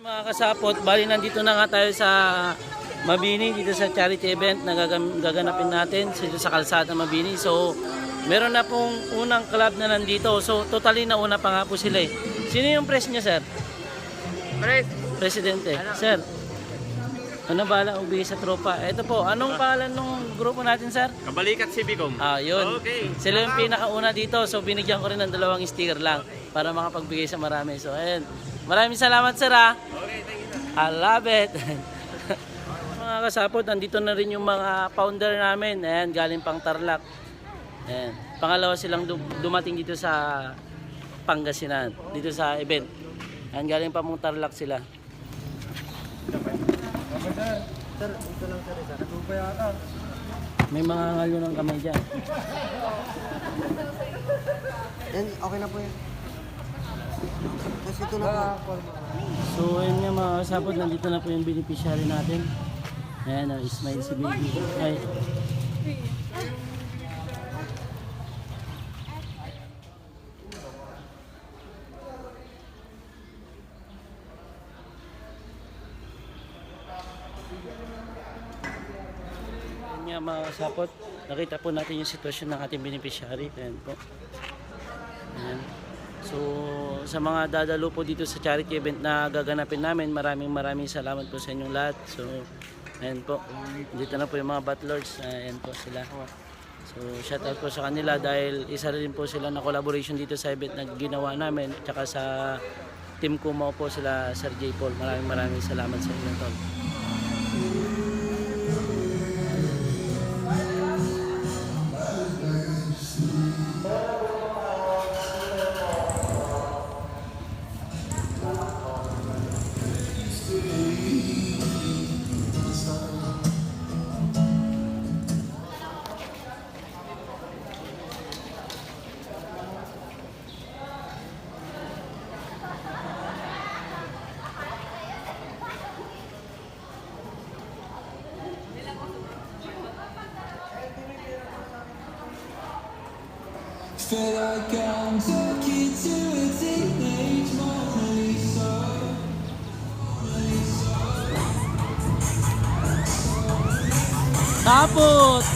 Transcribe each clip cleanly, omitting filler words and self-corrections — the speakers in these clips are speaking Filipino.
Mga kasapot, bali nandito na nga tayo sa Mabini, dito sa charity event na gaganapin natin dito sa kalsada Mabini. So, meron na pong unang club na nandito. So, totally na una pa nga po sila eh. Sino yung press niya, sir? Presidente. Sir, ano bala ubigay sa tropa? Ito po, anong pangalan ng grupo natin, sir? Kabalikat si Bigong. Yun. Okay. Sila yung pinakauna dito. So, binigyan ko rin ng 2 sticker lang para makapagbigay sa marami. So, ayan. Maraming salamat, sir, ha? Okay, thank you, sir. I love it. Mga kasapot, andito na rin yung mga founder namin. Ayan, galing pang Tarlac. Ayan. Pangalawa silang dumating dito sa Pangasinan, dito sa event. Ayan, galing pa mong Tarlac sila. Sir, ito lang sir, isa. Natupa yata. May mga ngalyo ng kamay dyan. Yan, okay na po yan. Tapos ito na po. So, ayun nga mga kasapot, nandito na po yung beneficiary natin. Ayan, Ismail si Baby. Ay. Ayan nga mga kasapot, nakita po natin yung sitwasyon ng ating beneficiary. Ayan po. Ayan. So, sa mga dadalo po dito sa charity event na gaganapin namin, maraming salamat po sa inyong lahat. So, ayan po. Dito na po yung mga battlers. Ayan po sila. So, shout out po sa kanila dahil isa rin po sila na collaboration dito sa event na ginawa namin. Tsaka sa team Kumaw po sila, Sir J. Paul. Maraming salamat sa inyo, tol. Feel like I'm talking to a teenage Mona Lisa. Tapos!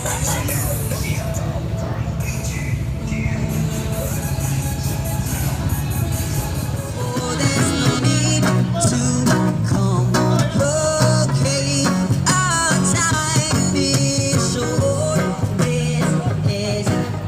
Oh, there's no need to complicate. Our time is short. This is our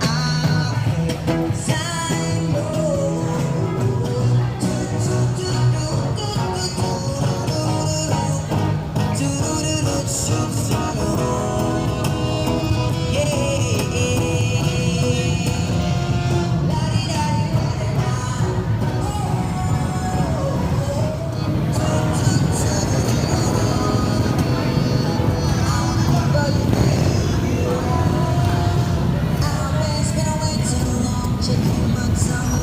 time.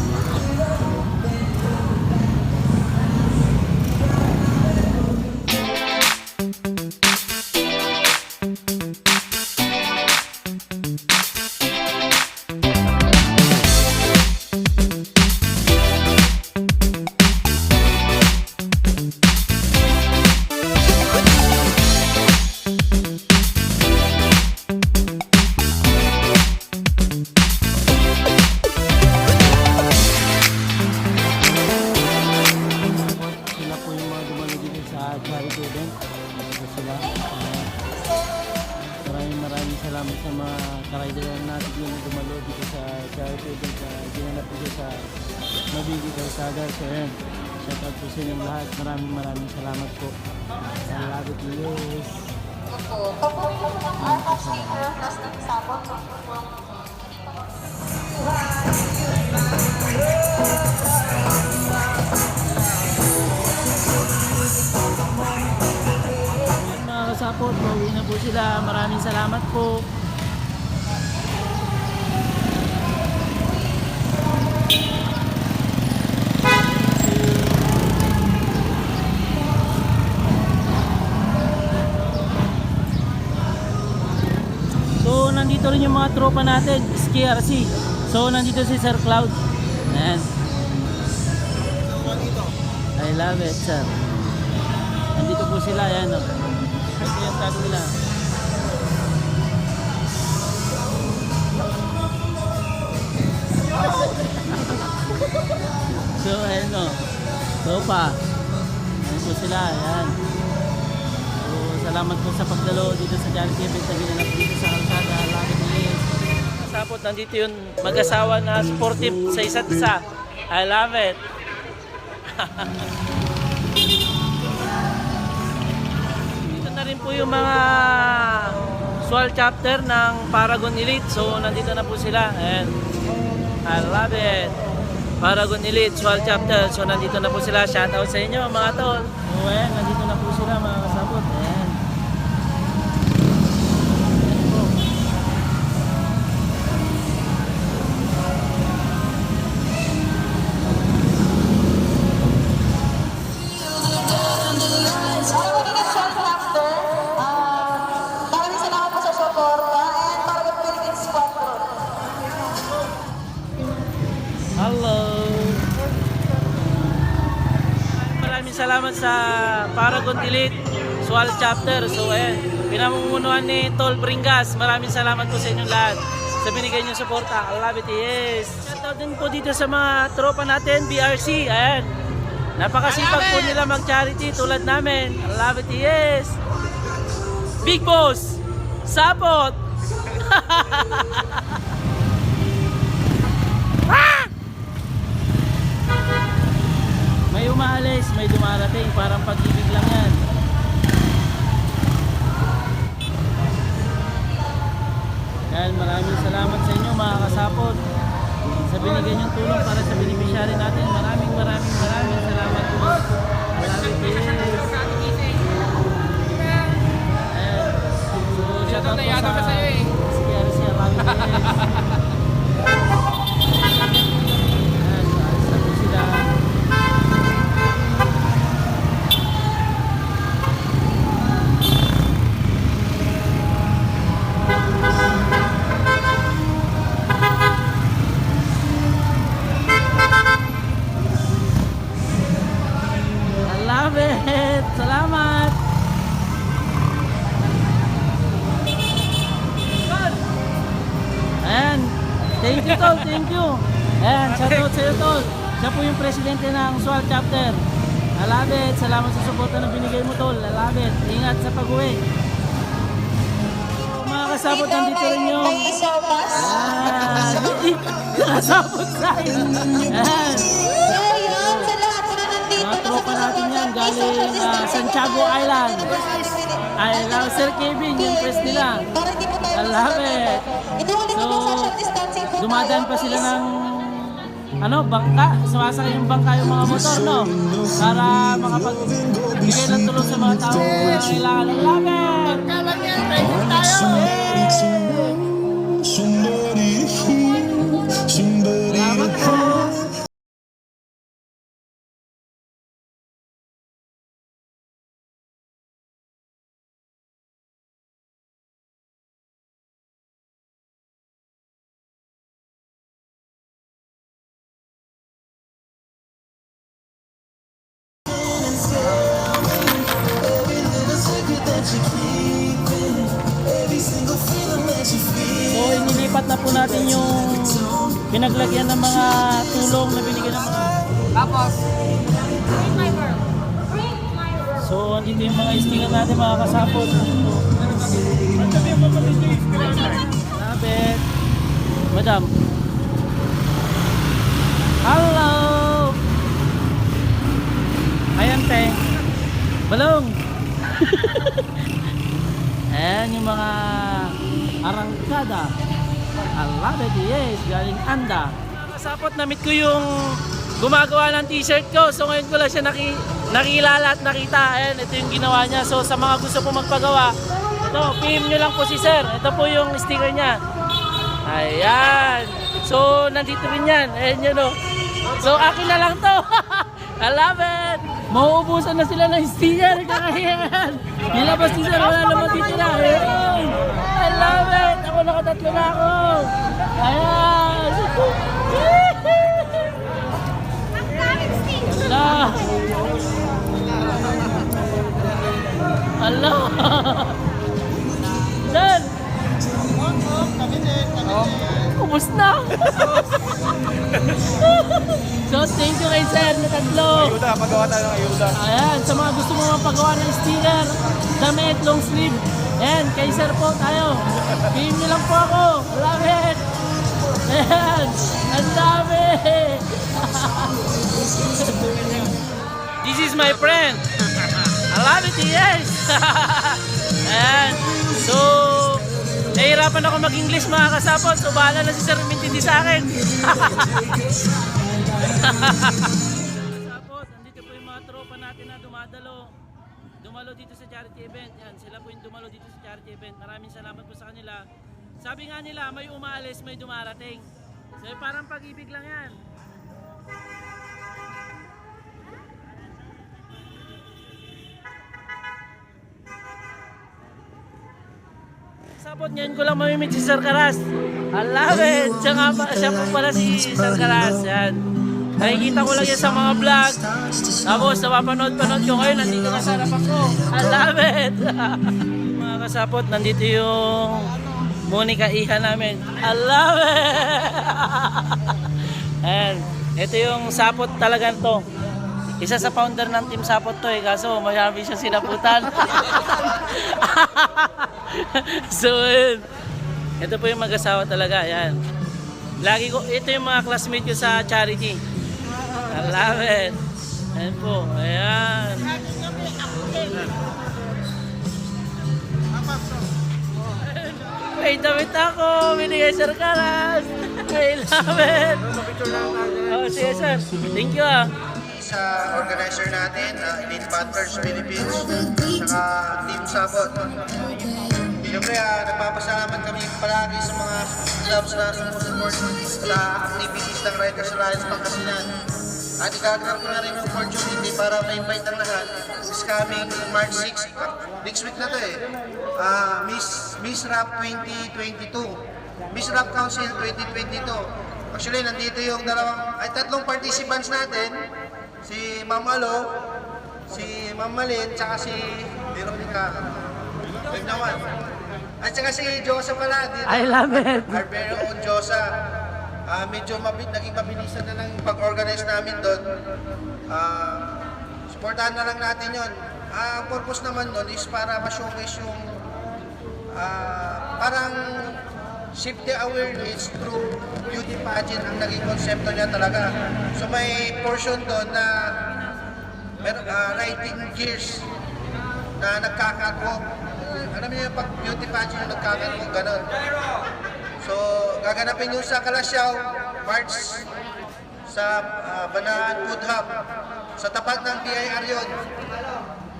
Sila po yung mga dumalo dito sa charity event. Ito sila. Maraming salamat sa mga kakaidalan natin yung dumalo dito sa charity event na ginanap dito sa Mabini Kalsada. So yan, shout out po sa inyong lahat. Maraming salamat po. I love it, yes. Mga kasapot, pauwi na po sila. Maraming salamat po. So, nandito rin yung mga tropa natin, SKRC. So, nandito si Sir Cloud. Ayan. I love it, sir. Nandito po sila, ayan o. Ito yung tag nila. So, ayan o. Sopa. Ayan po sila, ayan. So, salamat po sa pagdalo dito sa charity event na ginanap dito sa Kalsada, Lapid Hills. Kasapot, nandito yung mag-asawa na sportive sa isa't isa. I love it. Dito na rin po yung mga SWAL chapter ng Paragon Elite. So, nandito na po sila. And I love it. Paragon Elite, SWAL chapter. So, nandito na po sila. Shoutout sa inyo, mga tol. So, ayan, nandito na po sila, mga kasabot. Ayan. Ayan po. Maraming salamat po sa suporta and Paragon Philippines Squadron. Hello. Maraming salamat sa Paragon Elite SWAL chapter. So, ayan, pinamumunuan ni Tol Bringas. Maraming salamat po sa inyong lahat sa binigay niyong suporta. I love it, yes. Shoutout din po dito sa mga tropa natin, BRC. Ayan. Napakasipag po nila mag-charity tulad namin. I love it, yes. Big Boss, Sapot. May umaalis, may dumarating. Parang pag-ibig lang yan. Yan, maraming salamat sa inyo mga kasapot sa binigay niyong tulong para sa beneficiary natin. Maraming salamat po. Maraming yes. So, shoutout po sa CRC. Maraming yes. Alis na po sila. I love it! Salamat! Ayan. Thank you, Tol. Thank you. Ayan. Shoutout sa'yo, Tol. Siya po yung presidente ng SWAL chapter. I love it. Salamat sa suporta na binigay mo, Tol. I love it. Ingat sa pag-uwi. Mga kasabot, nandito rin yung... May sopas. Nakasabot sa'yo. Ayan. So yun, sa lahat po na nandito. Mga tropa natin yan galing Santiago Island. I love Sir Kevin, yung press nila. Para hindi po tayo I love it. Ituloy So, po social distancing po dumadaan tayo, pa sila please. ng bangka, sumasakay yung bangka yung mga motor, no? Para makapagbigay ng tulong sa mga tao na kailangan. I love it! Kaman yan, training tayo! Salamat po! So, inilipat na po natin yung pinaglagyan ng mga tulong na binigyan ng mga... Tapos, So, andito yung mga sticker natin mga kasapot. Labit. Madam. Hello! Ayan, te. Balong! Ayan yung mga arangkada. I love it, yes. Galing Anda. Kasapot, na-meet ko yung gumagawa ng t-shirt ko. So ngayon ko lang siya nakilala at nakita. Ayan, ito yung ginawa niya. So sa mga gusto po magpagawa, ito, PM nyo lang po si sir. Ito po yung sticker niya. Ayan. So nandito rin yan. Ayan yun o. So akin na lang to. I love it. Mauubusan na sila ng sticker. Kakahiyan. Nilabas ni sir. Wala naman dito na. Ayan. I love it. Ako nakatatlo na ako. Ayan. Wala. Hello! Sir! Ubus na! So, thank you kay sir na tatlo. Ayuda, pagawa tayo ng ayuda. Ayan, sa mga gusto mo mapagawa ng sticker, damit, long sleeve. Ayan, kay sir po tayo. PM nyo lang po ako. Love it! Ayan, ang dami! This is my friend. I love it, yes! Ayan, so, nahihirapan ako mag-English mga kasapot. So, bahala na si sir umintindi sa akin. Kasapot, nandito po yung mga tropa natin na dumalo dito sa charity event. Yan, sila po yung dumalo dito sa charity event. Maraming salamat po sa kanila. Sabi nga nila, may umaalis, may dumarating. So parang pag-ibig lang yan. Sapot ngayon ko lang mamimit si Sir Karas. I love it! Siya po pala si Sir Karas. Yan. Nakikita ko lang yan sa mga vlog. Tapos napapanood-panood ko ngayon. Nandito ka sa harapan ko. I love it! Mga kasapot, nandito yung Monica Iha namin. I love it! And ito yung sapot talaga to. Isa sa founder ng Team Sapot to kaso marami siyang sinaputan. So, ito po yung mag-asawa talaga, yan. Lagi ko, ito yung mga classmate ko sa charity. I love it. Ayan po, ayan. May damit ako, binigay Sir Karas. I love it. Oh, sige sir, thank you Sa organizer natin, Elite Butlers Philippines, saka Team Sapot. Siyempre, nagpapasalamat kami palagi sa mga clubs na sumusupport sa activities ng Riders Alliance Pangasinan. At igagawa ko na rin yung opportunity para ma-invite ang lahat. This coming March 6, next week na to Miss Rap 2022, Miss Rap Council 2022. Actually, nandito yung tatlong participants natin, si Ma'am Alo, si Ma'am Malin, tsaka si Veronica. Naman. At saka si Josa pala dito. I love it. Our very own Josa. Medyo naging mabilisan na ng pag-organize namin doon. Supportahan na lang natin yon. Ang purpose naman doon is para ma-showcase yung parang safety awareness through beauty pageant ang naging konsepto niya talaga. So may portion doon na riding gears na nagkakatwalk. Alam niyo yung pag beauty pageant yung nagkakatwalk, gano'n. So gaganapin yung sa Kalasyaw, March sa Banaan Food Hub, sa tapat ng BIR yun.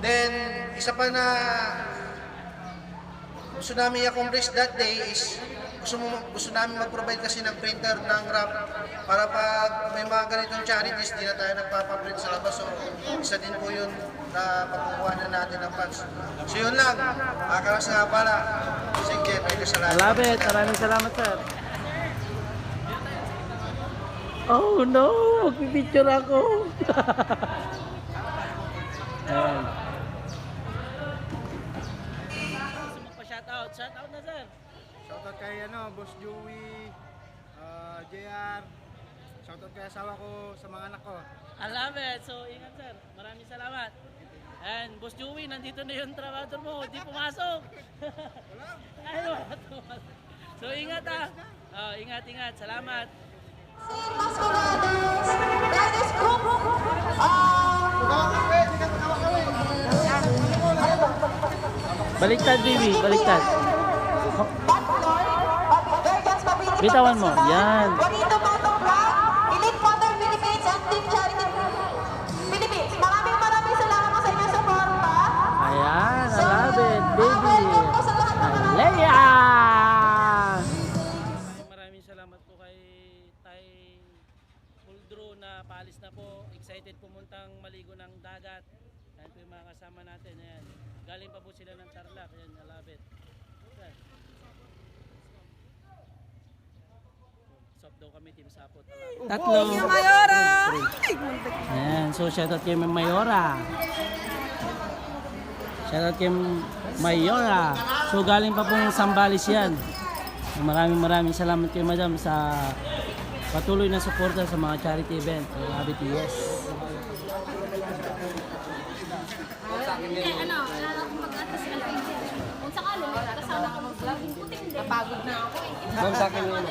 Then, isa pa na gusto namin i-accomplish that day is gusto namin mag-provide kasi ng printer ng rap para pag may mga ganitong charities, di na tayo nagpapaprint sa labas. So, isa din po yun na pagkukuha na natin ng funds. So, yun lang. Karas nga pala. Sige, may kasalanan. I love it. Maraming salamat, sir. Oh no! Magpipicture ako. Ayan. Gusto mo pa shoutout? Shoutout na, sir. Shoutout kay Boss Joey, JR. Shoutout kay asawa ko sa mga anak ko. I love it. So, ingat, sir. Maraming salamat. And Boss Joey, nandito na yung trabador mo. Di pumasok. Ay, wala pumasok. So, ingat ingat. Salamat. Masculinis, Riders Group, Baliktad, baby. Baliktad. Bitawan mo. Yan. Bonito Batong Vlog, Elite Mother Philippines, and Team Charity Philippines. Maraming salamat po sa inyong suporta. Ayan. I love it, baby. Welcome po sa lahat ng mga Leia! Maraming salamat po kay Tay Puldro na paalis na po. Excited pumuntang maligo ng dagat. Ayan po yung mga kasama natin. Ayan. Galing pa po sila ng Tarlac. Ayan, I love it. Ayan. Stop daw kami, Team Sapot. Tatlo. Mayora! Ayan, so shoutout kay Mayora. Shoutout kay Mayora. So galing pa pong Sambales yan. Maraming salamat kay Madam sa patuloy na suporta sa mga charity event. Love it, yes. Ano, mag-atas ka lang. Kung sakali, kasama ko mag-vlogging, puting din. Napagod na ako eh. Ma'am, sa akin yung ano.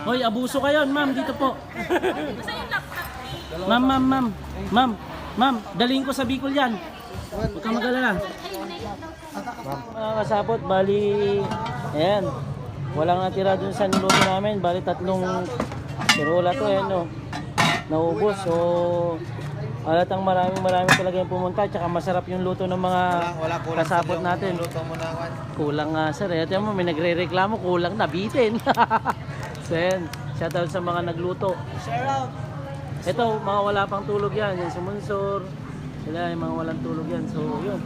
Hoy, abuso kayo, ma'am, dito po. Basta yung laptop. Ma'am, dalhin ko sa Bicol yan. Huwag kang mag-alala. Mga kasapot, bali, ayan, walang natira dun sa niluto namin, bali 3 sirola to, ayan, no, naubos. So, halatang maraming talaga yung pumunta, tsaka masarap yung luto ng mga kasapot natin. Luto mo na, Juan. Kulang nga sir, ito mo, may nagre-reklamo, kulang nabitin. So, ayan, shoutout sa mga nagluto. Ito, mga wala pang tulog yan, yung sumunsor, sila yung mga walang tulog yan. So, yun.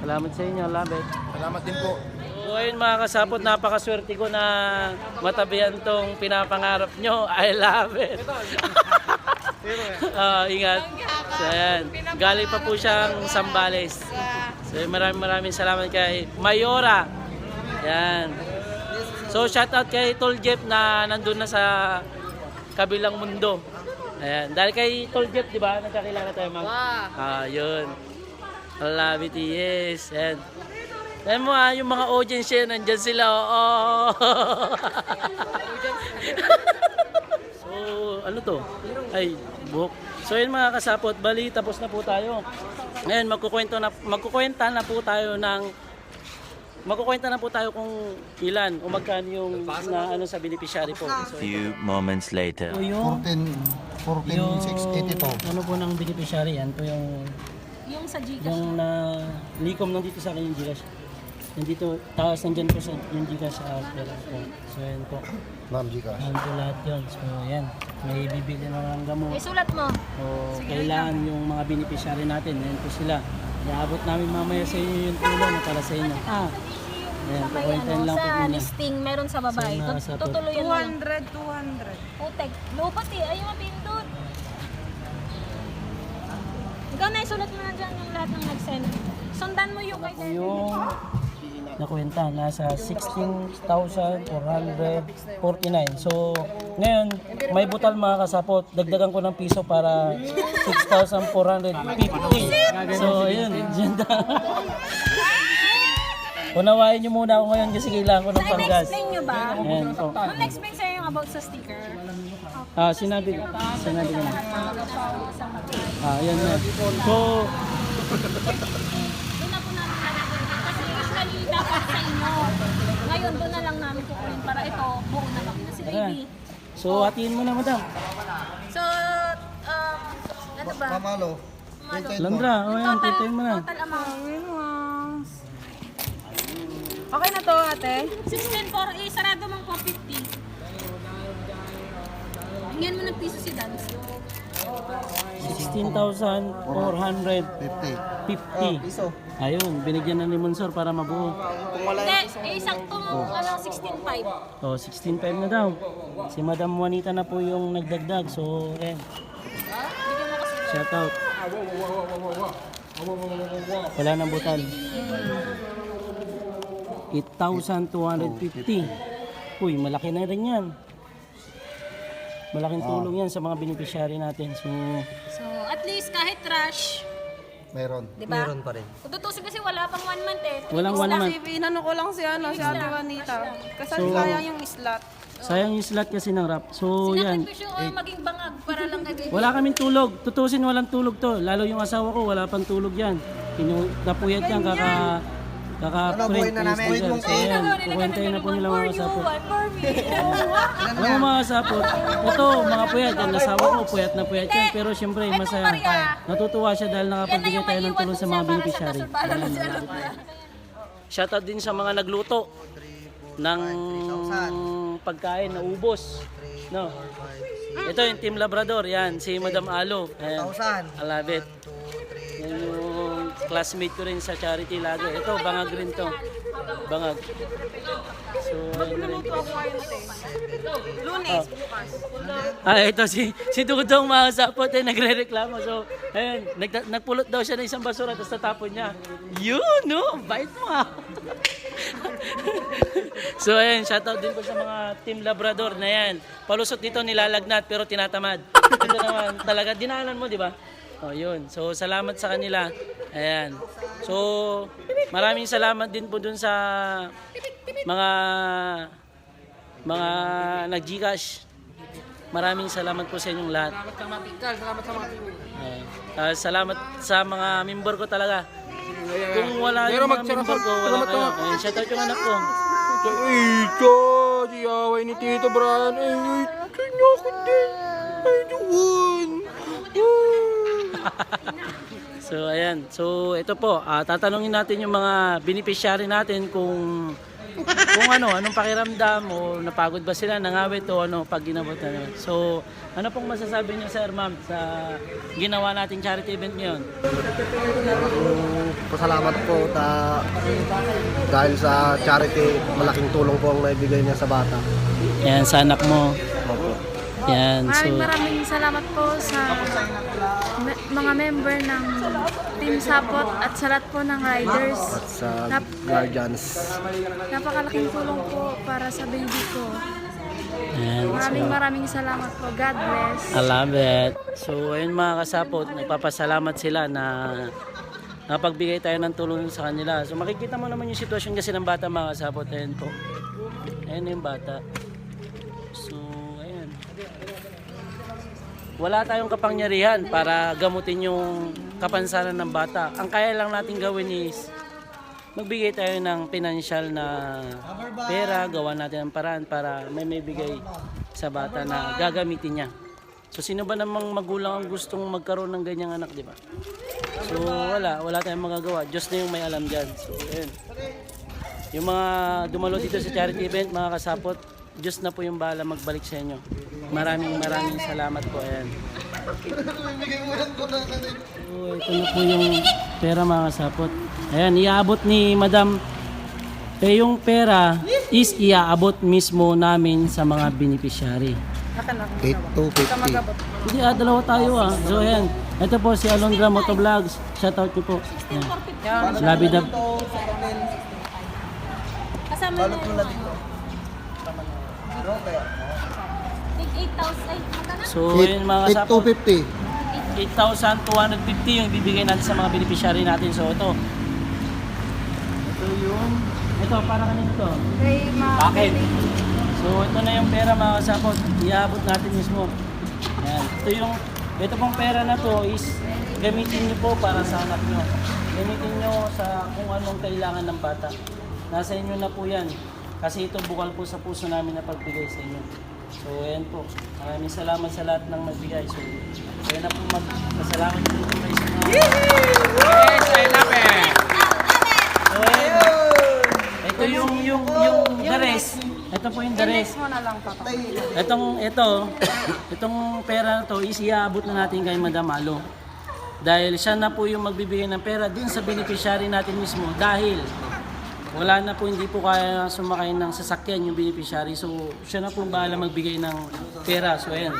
Salamat sa inyo, love it. Salamat din po. So ayun mga kasapot, napakaswerte ko na matabihan tong pinapangarap nyo. I love it. Ingat. So ayan, galing pa po siyang Sambales. So maraming salamat kay Mayora. Yan. So shoutout kay Tol Jeff na nandun na sa kabilang mundo. Ayan, dahil kay Tol Jeff, di ba? Nagkakilala tayo, ma'am. Yun. I love it, yes. And alam mo yung mga audience yan, nandyan sila, oo. So, ano to? Ay, buhok. So yun mga kasapot, bali, tapos na po tayo. Ngayon, magkukwenta na po tayo kung ilan o magkano yung na, ano, sa beneficiary po. So, Few moments later. ito yung 14,682. ano po ng beneficiary, yan po yung Yung sa Gcash. yung na likom nandito sa akin yung Gcash. Nandito, tapos nandyan po sa yung Gcash sa pera po. So yan po. Ma'am Gcash. Yan po lahat yun. So yan, may bibili na ng gamot. Sulat mo. O kailangan yung mga beneficiary natin. Yan po sila. Iaabot namin mamaya sa inyo yung tulong na para sa inyo. Ayan, kukwentahin lang po Sa muna. listing, meron sa babae. Sa mga sapot. Tutuloy yan lang. 200. Putek. Lupat eh. Ayaw mapindot. Ikaw na isulat mo na dyan yung lahat ng nag-send. Sundan mo yung kay Devin. Yung nakwenta, nasa 16,449. So, ngayon, may butal mga kasapot. Dagdagan ko ng piso para 6,450. So, ayun. Unawain nyo muna ako ngayon kasi kailangan ko ng panggas. Na-explain nyo ba? Ayan po. Kung na-explain sa'yo yung about sa sticker. Sinabi ko na. Yan na. So, Doon na po namin lalagyan. Kasi usually dapat sa inyo. Ngayon, doon na lang namin kukunin para ito, buo na lang. Kasi ayan. baby. So, hatiin mo na, madam. So, ano ba? Pamalo. Landra, ayan, titiin mo na. Total amount. Okay na to, ate? 16,400, sarado mong 450. Tingnan mo ng piso si Dance. 16,450. Ayun, binigyan na ni Monsor para mabuo. Hindi, isakto mo, 16,500. So, 16,500 na daw. Si Madam Juanita na po yung nagdagdag. So, ayan. Shout out. Wala nang butal. 8,250. Uy, malaki na rin yan. Malaking tulong yan sa mga beneficiary natin. So, At least kahit trash, Meron. di ba? Meron pa rin. Kung tutusin kasi wala pang 1 month eh. walang 1 month. Inano ko lang si Ate Juanita. Kasi So, sayang yung slot. Sayang yung slot kasi ng rap. So, yan. Sinakripisyo o maging bangag para lang kay Wala kaming tulog. Tutusin, walang tulog to. Lalo yung asawa ko, wala pang tulog yan. Napuyat yan, kaka-print na namin. So, yan. Kukwentahin na po nila mga kasapot. Alam mo mga kasapot, ito, mga puyat. Yan, asawa ko, puyat na puyat yan. Pero syempre, masaya. Natutuwa siya dahil nakapagbigay tayo ng tulong sa mga beneficiary. Shoutout din sa mga nagluto ng pagkain na ubos. No. Ito yung Team Labrador, yan, si Madam Alo. Ayan. I love it. Yan yung classmate ko rin sa charity lagi. Ito, bangag rin to. Bangag. So, ayun na rin. Lunes, bukas. Ito si Dudong mga sapot nagre-reklamo. So, ayun, nagpulot daw siya ng isang basura tapos natapon niya. Yun, no? Bait mo ah. So, ayun, shoutout din po sa mga Team Labrador na yan. Palusot dito nilalagnat pero tinatamad. Ito naman, talaga dinaanan mo, di ba? Oh, yun. So, salamat sa kanila. Ayan. So, maraming salamat din po dun sa mga nag-Gcash. Maraming salamat po sa inyong lahat. Salamat sa mga tikal, salamat sa mga tiwi. Salamat sa mga member ko talaga. Kung wala yung mga member ko, wala kayo. Ayun, shoutout yung anak ko. Ito, si away ni Tito Brian. Ay, tinakot din. Ay, doon. So ayan, so ito po, tatanungin natin yung mga beneficiary natin kung anong pakiramdam o napagod ba sila, nangawit o ano pag ginabot na. So ano pong masasabi niyo sir ma'am sa ginawa nating charity event ngayon? Pasalamat po dahil sa charity, malaking tulong po ang naibigay niya sa bata. Yan, sa anak mo. Yan, so Maraming salamat po sa mga member ng Team Sapot at sa lahat po ng riders. At sa guardians. Napakalaking tulong po para sa baby ko. yan, so Maraming salamat po. God bless. I love it. So ayun mga kasapot, nagpapasalamat sila na napagbigay tayo ng tulong sa kanila. So makikita mo naman yung sitwasyon kasi ng bata mga kasapot. Ayan po. Ayan yung bata. So ayan. Wala tayong kapangyarihan para gamutin yung kapansanan ng bata. Ang kaya lang natin gawin is magbigay tayo ng financial na pera, gawa natin ang paraan para may bigay sa bata na gagamitin niya. So sino ba namang magulang ang gustong magkaroon ng ganyang anak, di ba? So wala tayong magagawa. Diyos na yung may alam dyan. So ayun. Yung mga dumalo dito sa charity event, mga kasapot, Diyos na po yung bahala magbalik sa inyo. Maraming salamat po. Ayan. So, ito na po yung pera mga kasapot. Ayan, iaabot ni Madam. Yung pera is iaabot mismo namin sa mga beneficiary. 8,250. Hindi, dalawa tayo ah. So ayan, ito po si Alondra Motovlogs. Shoutout niyo po. Ayan. Labidab. Kasama na yun. Tig 8,000. Ay, magkano? So ayun mga kasapot. 8,250. 8,250 yung ibibigay natin sa mga beneficiary natin. So ito. Ito para kanino to? Bakit? So ito na yung pera mga kasapot. Iabot natin mismo. Ayan. Ito pong pera na to is gamitin niyo po para sa anak niyo. Gamitin niyo sa kung anong kailangan ng bata. Nasa inyo na po yan. Kasi ito bukal po sa puso namin na pagbigay sa inyo. So ayan po. Maraming salamat sa lahat ng magbigay. So ayan na po magpasalamat po ito kayo sa mga... Yes, I love it! So ayan. Ito yung the rest. Ito po yung the rest. Itong pera na to is iaabot na natin kay Madam Alo. Dahil siya na po yung magbibigay ng pera din sa beneficiary natin mismo. Dahil wala na po, hindi po kaya sumakay ng sasakyan yung beneficiary. So siya na po bahala magbigay ng pera. So ayan.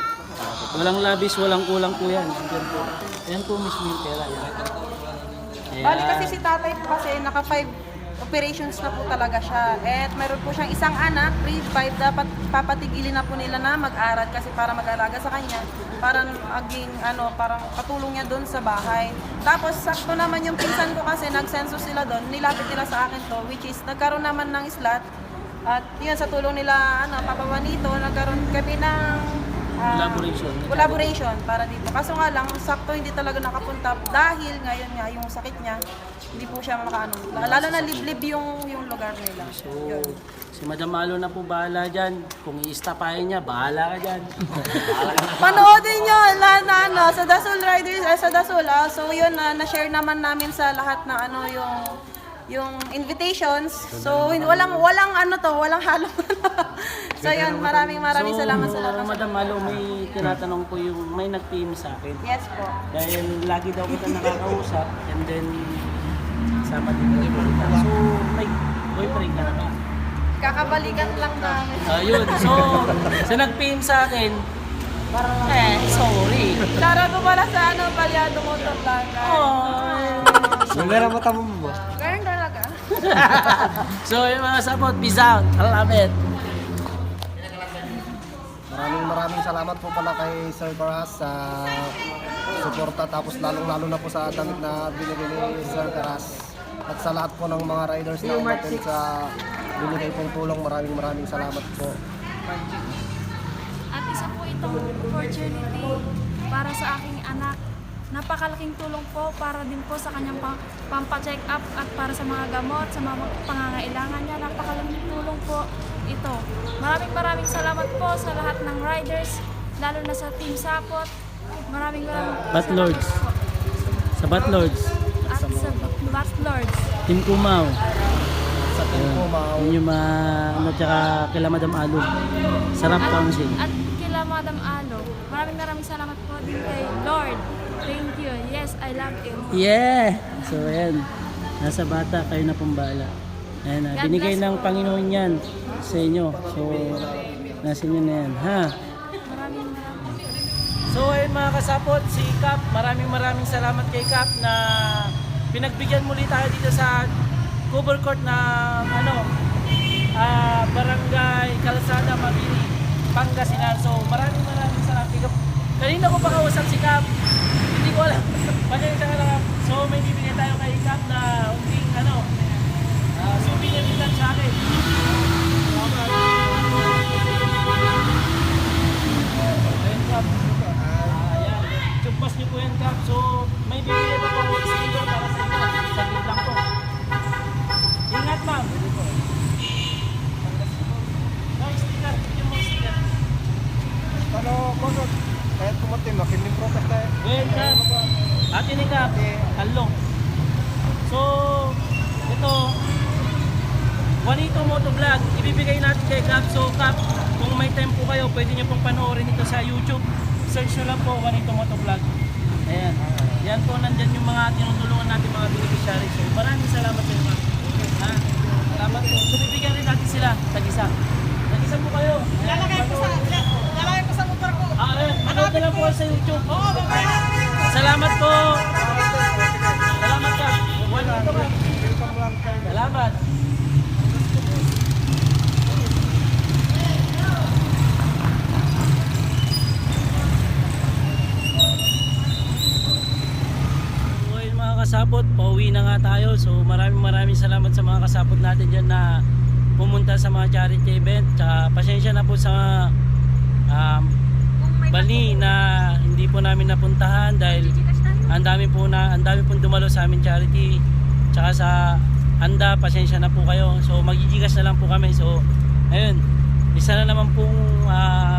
Walang labis, walang kulang po yan. Ayan po mismo yung pera. Ayan. Bali kasi si tatay po kasi naka 5 operations na po talaga siya. At mayroon po siyang isang anak, grade 5, dapat papatigilin na po nila na mag-aral kasi para mag-alaga sa kanya. Para maging parang katulong niya doon sa bahay. Tapos sakto naman yung pinsan ko kasi nag-census sila doon, nilapit nila sa akin to, which is nagkaroon naman ng slot. At yun sa tulong nila, Papa Juanito, nagkaroon kami ng collaboration para dito. Kaso nga lang, sakto hindi talaga nakapunta dahil ngayon nga yung sakit niya, hindi po siya makaano. Lalo na liblib yung lugar nila. So, si Madam Alo na po bahala dyan. Kung i-stapahin niya, bahala ka dyan. Panoodin nyo sa Dasol Riders, sa Dasol. So yun, na-share naman namin sa lahat na yung invitations. So walang halo. So yun, maraming salamat sa lahat. So, Madam Alo, may tinatanong po may nag-PM sa akin. Yes po. Dahil lagi daw kita nakakausap and then sama din ko. So, boyfriend ka na ba? Kakabalikan lang namin. Ayun. So, sa nag-PM sa akin, sorry. Shoutout po pala sa Balyado Motor Vlog. Numero mo tamo mo. Ganyan talaga. So, yung mga sapot, peace out. I love it. Maraming salamat po pala kay Sir Karas sa suporta, tapos lalong-lalo na po sa damit na binigay ni Sir Karas. At sa lahat po ng mga riders na umatin sa binigay pong tulong, maraming salamat po. At isa po itong opportunity para sa aking anak. Napakalaking tulong po para din po sa kanyang pampa-check up at para sa mga gamot, sa mga pangangailangan niya. Napakalaking tulong po ito. Maraming salamat po sa lahat ng riders, lalo na sa Team Sapot. Maraming Batlords. salamat po. Sa Batlords. At sa Batlords. Team Kumaw. Sa team ko, mga Yun yung mga, tsaka kila Madam Alo. Sarap council. At kila Madam Alo. Maraming salamat po din kay Lord. Thank you. Yes, I love you. Yeah! So, ayan. Nasa bata, kayo na pong bahala. Ayan, God binigay bless ng po. Panginoon yan sa inyo. So, nasa inyo na yan. Ha? Maraming So, ayun mga kasapot, si Cap, maraming salamat kay Cap na pinagbigyan muli tayo dito sa cover court na Barangay Calzada, Mabini, Pangasinan. So, maraming salamat kay Cap. Kanina ko pa kausap si Cap. Hindi ko alam. Pasensya ka lang. So, may bibigay tayo kay Cap na unting souvenir din lang sa akin. Ayun, Cap. Ayan. Chupas niyo po yan, Cap. So, may bibigay pa po ako sticker para sa inyo. Saglit lang po. Ingat, ma'am. No, sticker. Yung mga sticker. Paano, Bosot? Kahit kumatin, makiling protest tayo. Well, Cap. Atin ni Cap. Talong. So, ito, Juanito Motovlog, ibibigay natin kay Cap. So, Cap, kung may time po kayo, pwede nyo pong panoorin ito sa YouTube. Search nyo lang po, Juanito Motovlog. Ayan. Yan po, nandyan yung mga tinutulungan natin mga beneficiaries. So, maraming salamat sa inyo, Cap. Ha? Salamat po. So, bibigyan rin natin sila. Tag-isa. Tag-isa po kayo. Lalagay ko sa motor ko. Manood na lang po sa YouTube. Oo, salamat po. Salamat ka. Salamat. So, ayun mga kasapot, pauwi na nga tayo. So maraming salamat sa mga kasapot natin dyan na pumunta sa mga charity event. Tsaka pasensya na po sa Bali na hindi po namin napuntahan dahil ang dami pong dumalo sa amin charity. Tsaka sa Anda, pasensya na po kayo. So magigigas na lang po kami. So ayun, isa na naman pong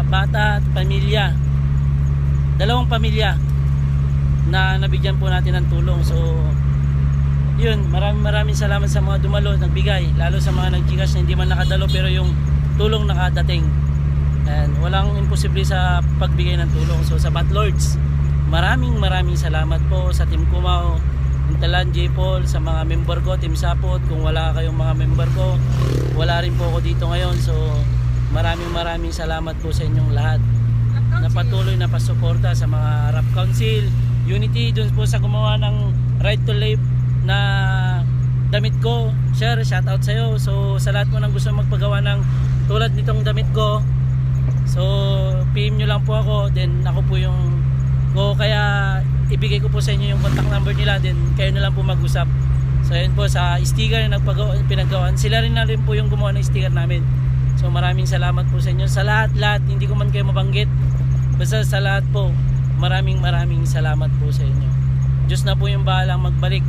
bata at pamilya, dalawang pamilya na nabigyan po natin ng tulong. So yun, maraming salamat sa mga dumalo, nagbigay, lalo sa mga naggigas na hindi man nakadalo pero yung tulong nakadating. And walang imposible sa pagbigay ng tulong. So sa Batlords, maraming salamat po sa Team Kumaw, Intalan, J-Paul, sa mga member ko, Team Sapot. Kung wala kayong mga member ko, wala rin po ako dito ngayon. So maraming salamat po sa inyong lahat na patuloy na pasuporta sa mga Rap Council, Unity, dun po sa gumawa ng Right to Life na damit ko. Share, shout out sa'yo. So sa lahat po ng gusto magpagawa ng tulad nitong damit ko, so PM nyo lang po ako, then ako po yung kaya ibigay ko po sa inyo yung contact number nila, then kayo na lang po mag-usap. So ayun po, sa sticker na pinagawan, sila rin na rin po yung gumawa ng sticker namin. So maraming salamat po sa inyo, sa lahat, hindi ko man kayo mabanggit, basta sa lahat po, maraming salamat po sa inyo. Diyos na po yung bahalang magbalik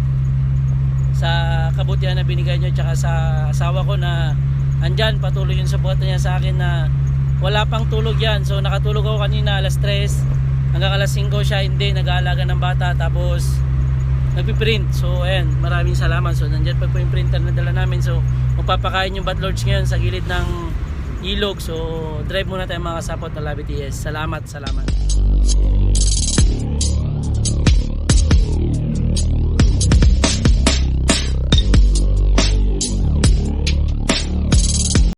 sa kabutihan na binigay nyo, tsaka sa asawa ko na andyan, patuloy yung suporta niya sa akin na wala pang tulog yan. So nakatulog ako kanina alas 3 hanggang alas 5 siya hindi, nag-aalaga ng bata, tapos nagpiprint. So ayan, maraming salamat. So nandiyan pa po yung printer na dala namin. So magpapakain yung Batlords ngayon sa gilid ng ilog. So drive muna tayo mga kasapot na Labi TS. Salamat.